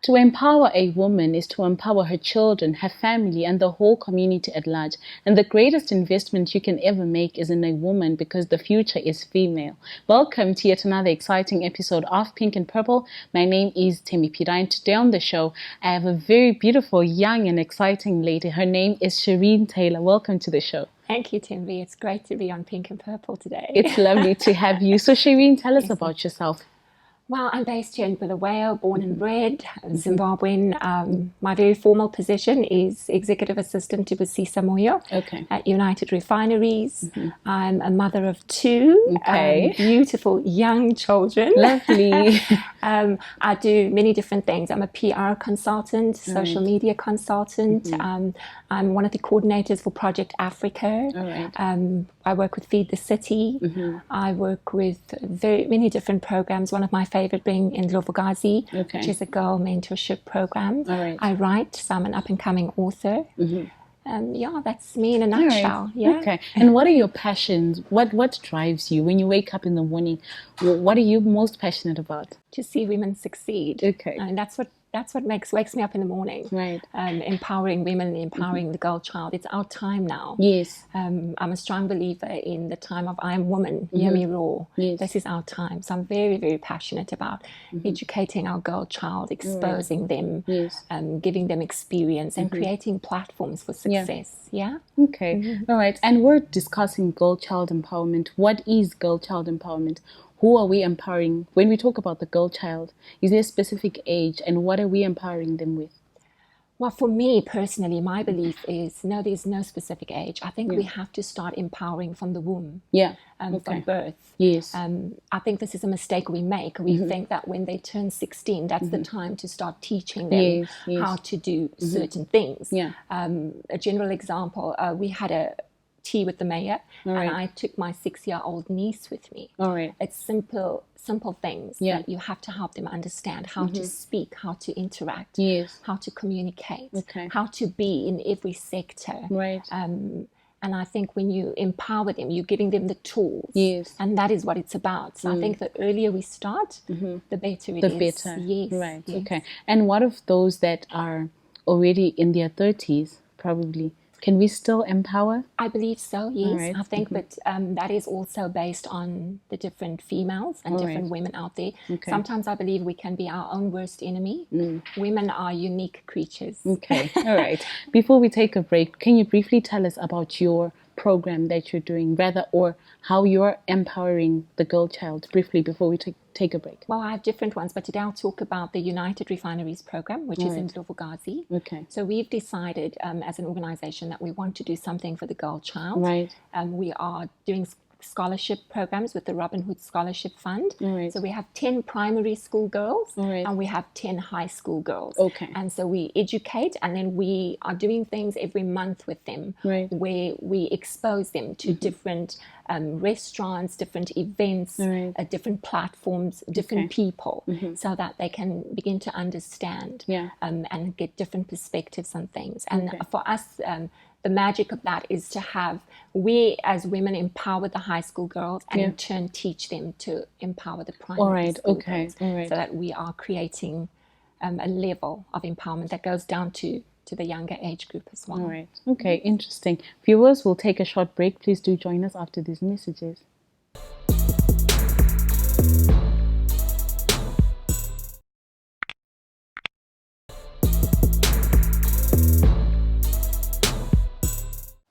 To empower a woman is to empower her children, her family, and the whole community at large. And the greatest investment you can ever make is in a woman, because the future is female. Welcome to yet another exciting episode of Pink and Purple. My name is Temi Pira, and today on the show, I have a very beautiful, young, and exciting lady. Her name is Sherine Taylor. Welcome to the show. Thank you, Timby. It's great to be on Pink and Purple today. It's lovely to have you. So, Sherine, tell us about yourself. Well, I'm based here in Bulawayo, born and bred, Zimbabwean. My very formal position is Executive Assistant to Busisa Moyo at United Refineries. I'm a mother of two beautiful young children. Lovely. I do many different things. I'm a PR consultant, social media consultant. I'm one of the coordinators for Project Africa. I work with Feed the City. I work with very many different programs. One of my favorite being in Ndlovukazi, which is a girl mentorship program. I write, so I'm an up-and-coming author. Yeah, that's me in a nutshell. Yeah. Okay. And what are your passions? What drives you when you wake up in the morning? What are you most passionate about? To see women succeed. Okay. And that's what wakes me up in the morning. Right. Empowering women, empowering the girl child. It's our time now. Yes. I'm a strong believer in the time of I am woman, hear me roar. Yes. This is our time. So I'm very, very passionate about educating our girl child, exposing them, giving them experience and creating platforms for success. Yeah. Okay. All right. And we're discussing girl child empowerment. What is girl child empowerment? Who are we empowering? When we talk about the girl child, is there a specific age, and what are we empowering them with? Well, for me personally, my belief is no, there's no specific age. I think we have to start empowering from the womb, from birth. Yes. I think this is a mistake we make. We think that when they turn 16, that's the time to start teaching them how to do certain things. Yeah. A general example, we had a tea with the mayor, and I took my 6-year-old niece with me. It's simple things that you have to help them understand how to speak, how to interact, how to communicate, how to be in every sector. And I think when you empower them, you're giving them the tools. And that is what it's about. So I think the earlier we start, the better it is. The better. Yes. Right. Yes. Okay. And what of those that are already in their 30s, probably? Can we still empower? I believe so, yes. I think but that is also based on the different females and different women out there. Sometimes I believe we can be our own worst enemy. Women are unique creatures. Okay, all right. Before we take a break, can you briefly tell us about your program that you're doing, or how you're empowering the girl child, briefly, before we take a break? Well, I have different ones, but today I'll talk about the United Refineries program, which is in Ndlovukazi. So we've decided as an organization that we want to do something for the girl child. We are doing scholarship programs with the Robin Hood Scholarship Fund. So we have 10 primary school girls and we have 10 high school girls. And so we educate, and then we are doing things every month with them where we expose them to different restaurants, different events, different platforms, different people, so that they can begin to understand and get different perspectives on things. And for us, the magic of that is to have we as women empower the high school girls and in turn teach them to empower the primary school girls, so that we are creating a level of empowerment that goes down to the younger age group as well. Okay, interesting. Viewers, we'll take a short break. Please do join us after these messages.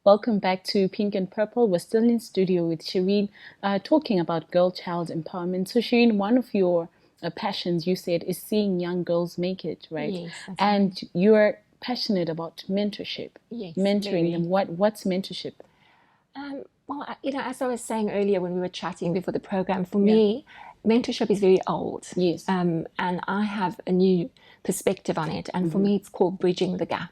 Welcome back to Pink and Purple. We're still in studio with Sherine, talking about girl child empowerment. So Sherine, one of your passions, you said, is seeing young girls make it, right? Yes. And you're passionate about mentorship, mentoring them. What's mentorship? Well, as I was saying earlier when we were chatting before the program, for me, mentorship is very old. And I have a new perspective on it, and for me it's called bridging the gap.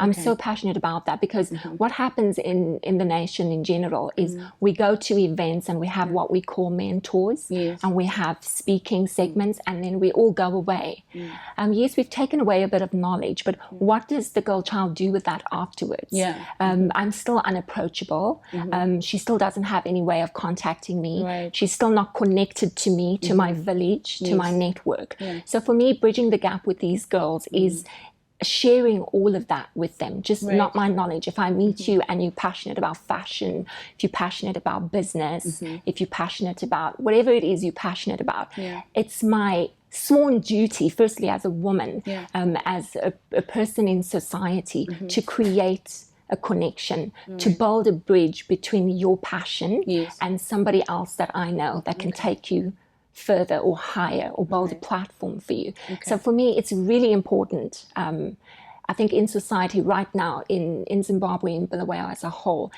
I'm so passionate about that, because what happens in the nation in general is we go to events and we have what we call mentors, and we have speaking segments, and then we all go away. Yes, we've taken away a bit of knowledge, but what does the girl child do with that afterwards? I'm still unapproachable. She still doesn't have any way of contacting me. She's still not connected to me, to my village, to my network. So for me, bridging the gap with these girls is sharing all of that with them, just not my knowledge. If I meet you and you're passionate about fashion, if you're passionate about business, if you're passionate about whatever it is you're passionate about, it's my sworn duty, firstly as a woman, as a person in society, to create a connection, to build a bridge between your passion and somebody else that I know that can take you further or higher or build a platform for you. So for me, it's really important. I think in society right now, in Zimbabwe, in Bulawayo as a whole,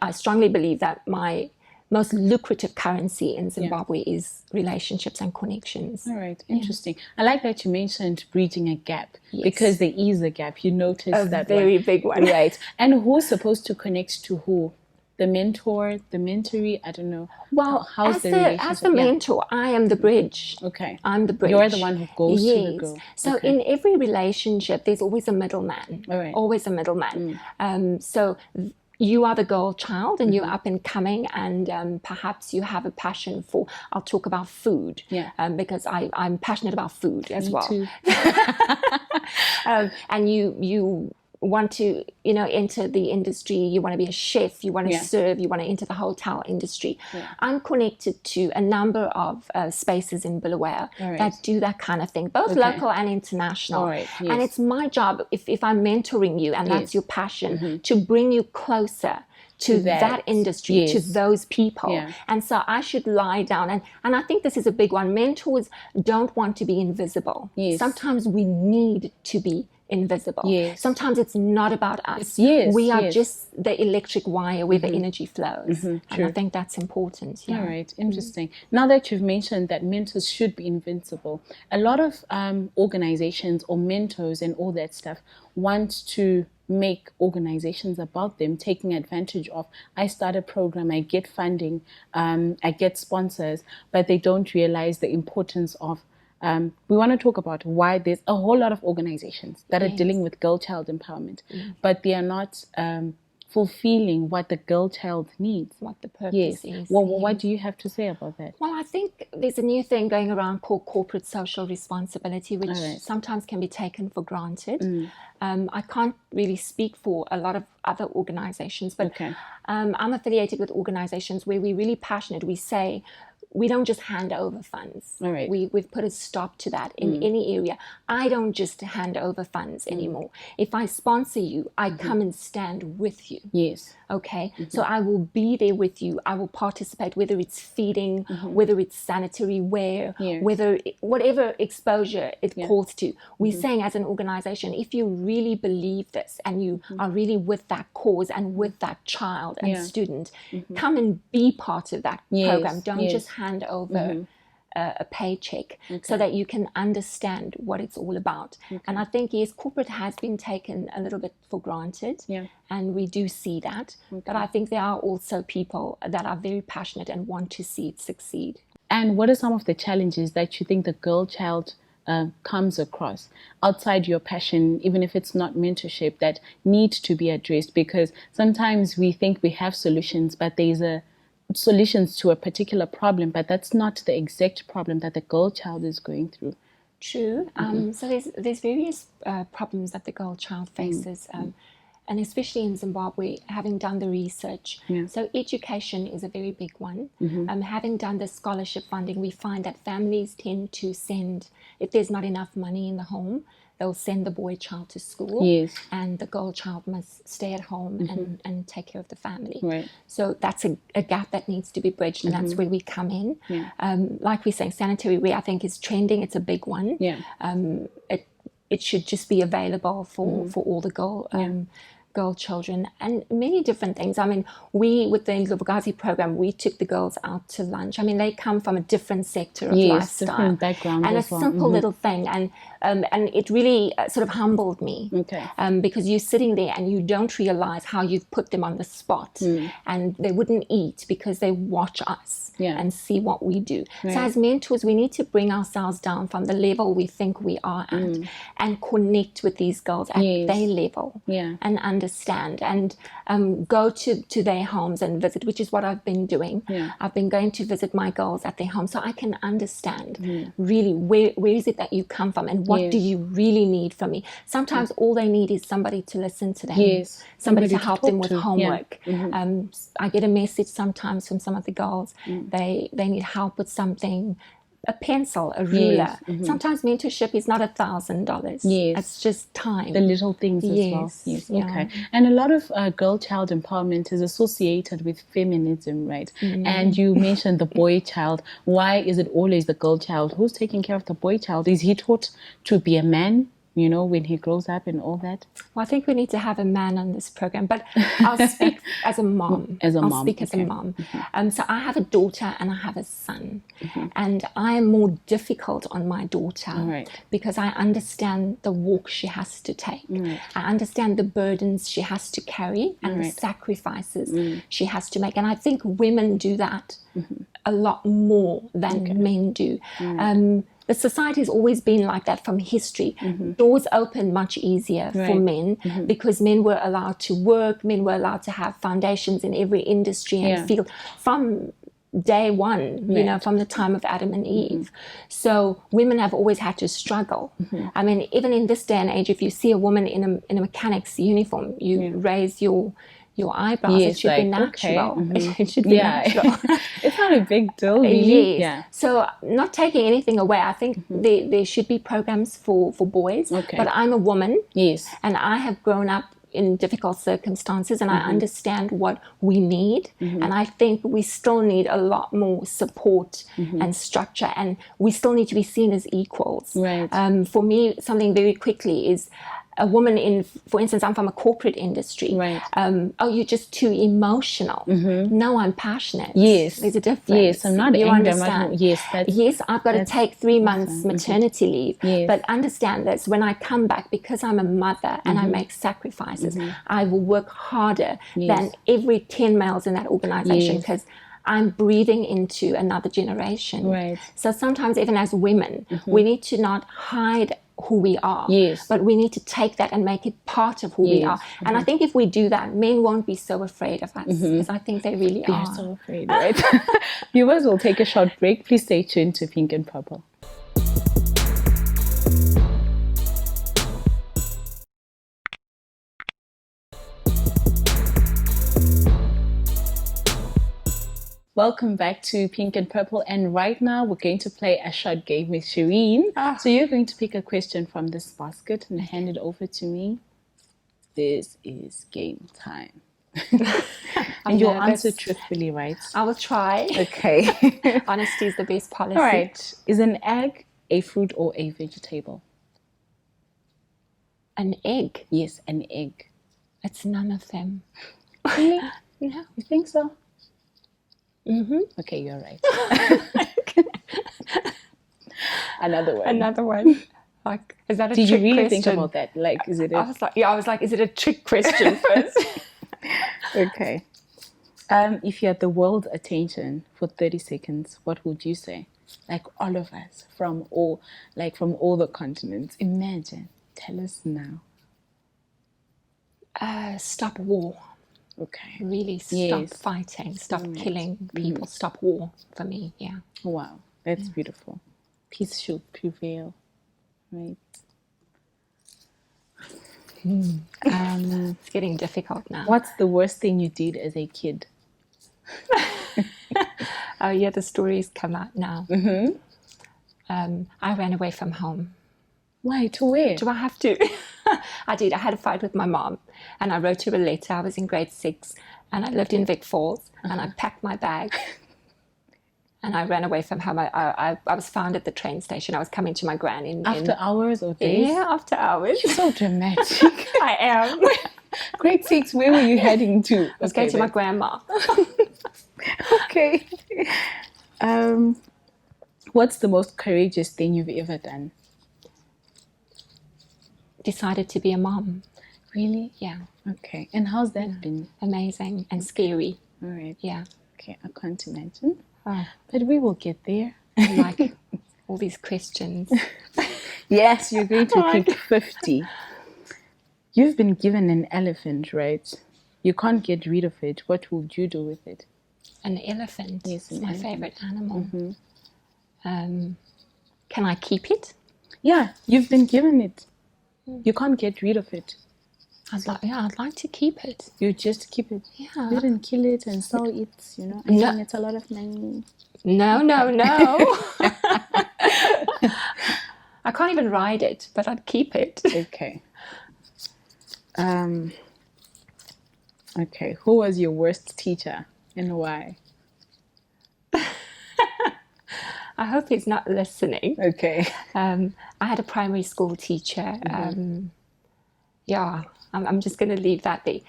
I strongly believe that my most lucrative currency in Zimbabwe is relationships and connections. All right, interesting. I like that you mentioned bridging a gap, because there is a gap. You noticed that very big one. Right. And who's supposed to connect to who? The mentor, the mentoree? I don't know. Well, how's the relationship? As the mentor, I am the bridge. Okay. I'm the bridge. You're the one who goes to the girl. So in every relationship, there's always a middleman. All right. Always a middleman. So you are the girl child and you're up and coming, and perhaps you have a passion for, I'll talk about food, because I'm passionate about food as well. Too. And you want to, enter the industry, you want to be a chef, you want to serve, you want to enter the hotel industry. I'm connected to a number of spaces in Bulawayo that do that kind of thing, both local and international. And it's my job, if I'm mentoring you and that's your passion, to bring you closer to that industry, to those people. And so I should lie down. And I think this is a big one. Mentors don't want to be invisible. Sometimes we need to be invisible. Sometimes it's not about us. We are just the electric wire where the energy flows. And I think that's important. All right, interesting. Now that you've mentioned that mentors should be invincible, a lot of organizations or mentors and all that stuff want to make organizations about them, taking advantage of, I start a program, I get funding, I get sponsors, but they don't realize the importance of we want to talk about why there's a whole lot of organizations that are dealing with girl child empowerment, but they are not fulfilling what the girl child needs. What the purpose is. Well, what do you have to say about that? Well, I think there's a new thing going around called corporate social responsibility, which sometimes can be taken for granted. I can't really speak for a lot of other organizations, but I'm affiliated with organizations where we're really passionate. We say, we don't just hand over funds. We've put a stop to that in any area. I don't just hand over funds anymore. If I sponsor you, I come and stand with you. Okay? So I will be there with you. I will participate, whether it's feeding, whether it's sanitary wear, whether whatever exposure it calls to. We're saying as an organization, if you really believe this and you are really with that cause and with that child and student, come and be part of that program. Don't just hand over a paycheck, so that you can understand what it's all about. And I think, yes, corporate has been taken a little bit for granted, and we do see that. But I think there are also people that are very passionate and want to see it succeed. And what are some of the challenges that you think the girl child comes across outside your passion, even if it's not mentorship, that need to be addressed? Because sometimes we think we have solutions, but there's solutions to a particular problem, but that's not the exact problem that the girl child is going through. True. So there's various problems that the girl child faces, and especially in Zimbabwe, having done the research. So education is a very big one. Having done the scholarship funding, we find that families tend to send, if there's not enough money in the home, they'll send the boy child to school, and the girl child must stay at home and take care of the family. So that's a gap that needs to be bridged, and that's where we come in. Like we're saying, sanitary wear, I think, is trending. It's a big one. It should just be available for all the girl children, and many different things. I mean, we, with the Ndlovukazi program, we took the girls out to lunch. I mean, they come from a different sector of lifestyle, different background, and a simple little thing, and it really sort of humbled me, because you're sitting there and you don't realize how you've put them on the spot, and they wouldn't eat because they watch us and see what we do. So as mentors, we need to bring ourselves down from the level we think we are at, and connect with these girls at their level, and understand understand and go to their homes and visit, which is what I've been doing. I've been going to visit my girls at their home so I can understand really where is it that you come from and what do you really need from me. Sometimes all they need is somebody to listen to them, somebody to help them with homework. I get a message sometimes from some of the girls, they need help with something, a pencil, a ruler. Sometimes mentorship is not $1,000. It's just time. The little things as well. Okay. And a lot of girl-child empowerment is associated with feminism, right? And you mentioned the boy child. Why is it always the girl child? Who's taking care of the boy child? Is he taught to be a man, you know, when he grows up and all that? Well, I think we need to have a man on this program, but I'll speak as a mom. I'll speak as a mom. So I have a daughter and I have a son, and I am more difficult on my daughter because I understand the walk she has to take. I understand the burdens she has to carry and the sacrifices she has to make. And I think women do that a lot more than men do. The society has always been like that from history. Doors opened much easier for men because men were allowed to work, men were allowed to have foundations in every industry and field from day one, you know, from the time of Adam and Eve. So women have always had to struggle. I mean, even in this day and age, if you see a woman in a mechanic's uniform, you raise your eyebrows. It should be natural. It should be natural. It's not a big deal, really. So not taking anything away, I think there should be programs for boys. But I'm a woman. And I have grown up in difficult circumstances and I understand what we need. And I think we still need a lot more support and structure, and we still need to be seen as equals. For me, something very quickly is a woman in, for instance, I'm from a corporate industry. Oh, you're just too emotional. No, I'm passionate. There's a difference. I'm not you angry. Understand? Yes, I've got to take 3 months maternity leave. But understand this, when I come back, because I'm a mother and I make sacrifices, I will work harder than every 10 males in that organization because I'm breathing into another generation. So sometimes even as women, we need to not hide who we are, but we need to take that and make it part of who we are. And I think if we do that, men won't be so afraid of us, because I think they really are. They're so afraid, right? Viewers, will take a short break. Please stay tuned to Pink and Purple. Welcome back to Pink and Purple, and right now we're going to play a short game with Sherine. So you're going to pick a question from this basket and hand it over to me. This is game time. And you'll answer truthfully, right? I will try. Okay. Honesty is the best policy. All right. Is an egg a fruit or a vegetable? An egg? Yes, an egg. It's none of them. Really? No. You think so? Okay, you're right. Another one. Like, is that a trick question? Did you really think about that? Like, is it? I was like, is it a trick question first? Okay. If you had the world's attention for 30 seconds, what would you say? Like all of us, from all the continents. Imagine. Tell us now. Stop war. Okay. Really stop fighting, stop killing people, stop war for me, Wow, that's beautiful. Peace should prevail, right? It's getting difficult now. What's the worst thing you did as a kid? Oh yeah, the stories come out now. I ran away from home. Why? To where? Do I have to? I did. I had a fight with my mom and I wrote her a letter. I was in grade 6 and I lived in Vic Falls and I packed my bag and I ran away from home. I was found at the train station. I was coming to my gran after hours or days? Yeah, after hours. You're so dramatic. I am. Grade 6, where were you heading to? I was going to my grandma. Okay. What's the most courageous thing you've ever done? Decided to be a mom. Really? Yeah. Okay. And how's that been? Amazing and scary. All right. Yeah. Okay, I can't imagine. But we will get there. Like all these questions. Yes, you're going to pick 50. You've been given an elephant, right? You can't get rid of it. What would you do with it? An elephant. Yes, it's my favorite animal. Can I keep it? Yeah, you've been given it. You can't get rid of it. I'd like to keep it. You just keep it. Yeah. You didn't kill it and sell it, you know. I mean, it's a lot of money. No. I can't even ride it, but I'd keep it. Okay. Okay. Who was your worst teacher and why? I hope he's not listening. Okay. I had a primary school teacher. I'm just going to leave that there.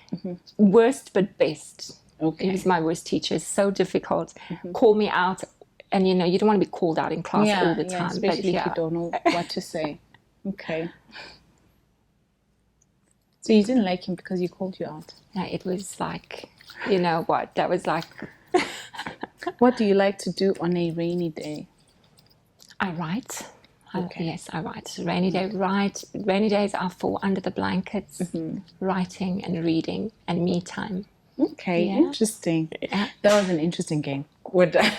Worst but best. Okay. He was my worst teacher. It's so difficult. Call me out. And, you don't want to be called out in class all the time. Especially if you don't know what to say. Okay. So you didn't like him because he called you out? Yeah, it was like, you know what? That was like... What do you like to do on a rainy day? I write. Okay. Yes, I write. Rainy day, write. Rainy days are for under the blankets, writing and reading and me time. Okay, interesting. Yeah. That was an interesting game. We're done.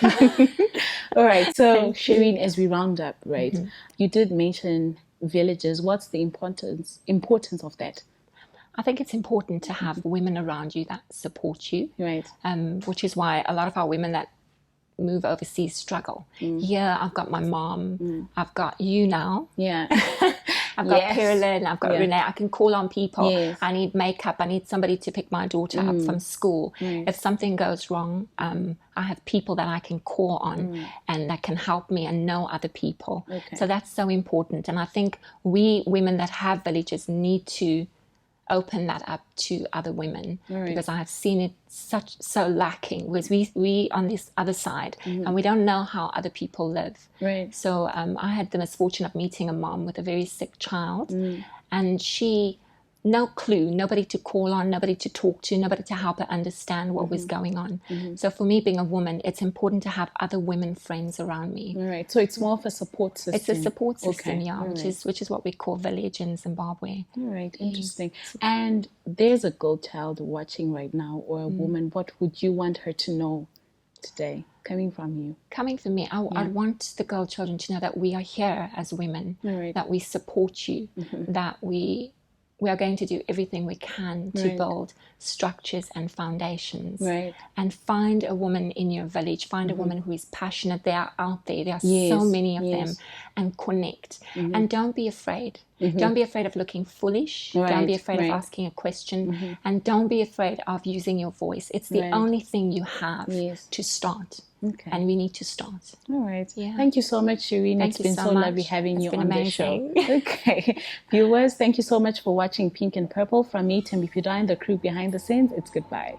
All right. So, Sherine, as we round up, right, you did mention villages. What's the importance of that? I think it's important to have women around you that support you. Right. Which is why a lot of our women that move overseas struggle. Here, I've got my mom. I've got you now. Yeah. I've got Pearlyn, I've got Renee. I can call on people. Yes. I need makeup. I need somebody to pick my daughter up from school. If something goes wrong, I have people that I can call on and that can help me and know other people. Okay. So that's so important. And I think we women that have villages need to open that up to other women because I have seen it so lacking because we on this other side and we don't know how other people live. Right. So I had the misfortune of meeting a mom with a very sick child and she, no clue, nobody to call on, nobody to talk to, nobody to help her understand what was going on. So for me, being a woman, it's important to have other women friends around me. Right. So it's more of a support system. It's a support system, which is what we call village in Zimbabwe. All right. Interesting. And there's a girl child watching right now or a woman. What would you want her to know today? Coming from you. Coming from me, I want the girl children to know that we are here as women, that we support you, that we are going to do everything we can to build structures and foundations. Right. And find a woman in your village, find a woman who is passionate. They are out there. There are so many of them. And connect. And don't be afraid. Don't be afraid of looking foolish. Don't be afraid of asking a question. And don't be afraid of using your voice. It's the only thing you have to start. Okay. And we need to start. All right. Yeah. Thank you so much, Sherine. It's been so lovely having you on the show. Okay. Viewers, thank you so much for watching Pink and Purple. From me, Tim Pipida, and the crew behind the scenes. It's goodbye.